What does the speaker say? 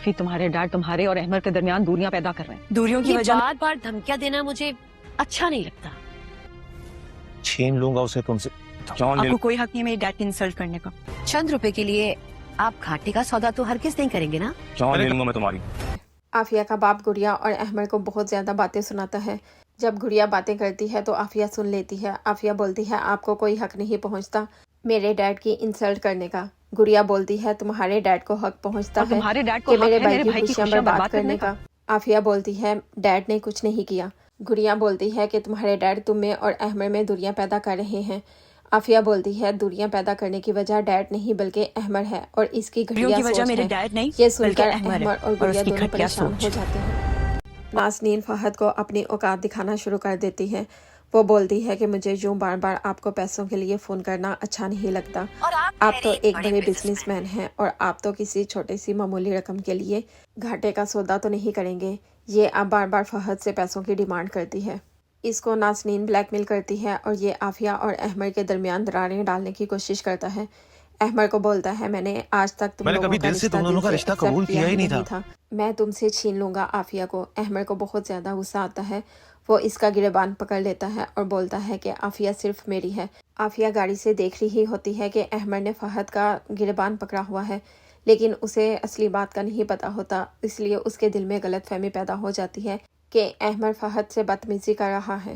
आफी, तुम्हारे डैड तुम्हारे और अहमद के दरमियान दूरियां पैदा कर रहे हैं। दूरियों की ये वजह बार बार धमकियां देना मुझे अच्छा नहीं लगता। छीन लूंगा उसे तुमसे। क्यों ले आपको कोई हक नहीं है मेरे डैड की इंसल्ट करने का। चंद रुपए के लिए आप घाटे का सौदा तो हर किस नहीं करेंगे ना। क्यों ले लूंगा मैं तुम्हारी। आफिया का बाप गुड़िया और अहमद को बहुत ज़्यादा बातें सुनाता है। जब गुड़िया बातें करती है तो आफिया सुन लेती है। आफिया बोलती है आपको कोई हक नहीं पहुंचता मेरे डैड की इंसल्ट करने का। गुड़िया बोलती है तुम्हारे डैड को हक पहुंचता और है तुम्हारे डैड को कि हक मेरे है भाई मेरे की भाई की खुशियां खुशियां बर्बाद करने का। आफिया बोलती है डैड ने कुछ नहीं किया। गुड़िया बोलती है कि तुम्हारे डैड तुम में और अहमद में दूरियां पैदा कर रहे हैं। आफिया बोलती है दूरियां पैदा करने की वजह डैड नहीं बल्कि अहमद है और इसकी दूरियों घटिया की वजह सोच मेरे है। डैड नहीं ये बल्कि सुनकर अहमद है अहमद और और गुड़िया उसकी दोनों घटिया परेशान सोच। हो जाते हैं। नाज़नीन फहद को अपनी औकात दिखाना शुरू कर देती है। वो बोलती है कि मुझे यूं बार बार आपको पैसों के लिए फ़ोन करना अच्छा नहीं लगता। और आप तो एक बड़े बिजनेसमैन हैं और आप तो किसी छोटी सी मामूली रकम के लिए घाटे का सौदा तो नहीं करेंगे। ये आप बार बार फहद से पैसों की डिमांड करती है। इसको नाज़नीन ब्लैकमेल करती है और ये आफिया और अहमद के दरमियान दरारें डालने की कोशिश करता है। अहमद को बोलता है मैंने आज तक तुम लोगों का रिश्ता कबूल किया ही नहीं था। मैं तुमसे छीन लूंगा आफिया को। अहमद को बहुत ज़्यादा गुस्सा आता है। वो इसका गिरबान पकड़ लेता है और बोलता है कि आफिया सिर्फ मेरी है। आफिया गाड़ी से देख रही होती है कि अहमद ने फहद का गिरबान पकड़ा हुआ है, लेकिन उसे असली बात का नहीं पता होता। इसलिए उसके दिल में गलतफहमी पैदा हो जाती है कि अहमद फहद से बदतमीजी कर रहा है।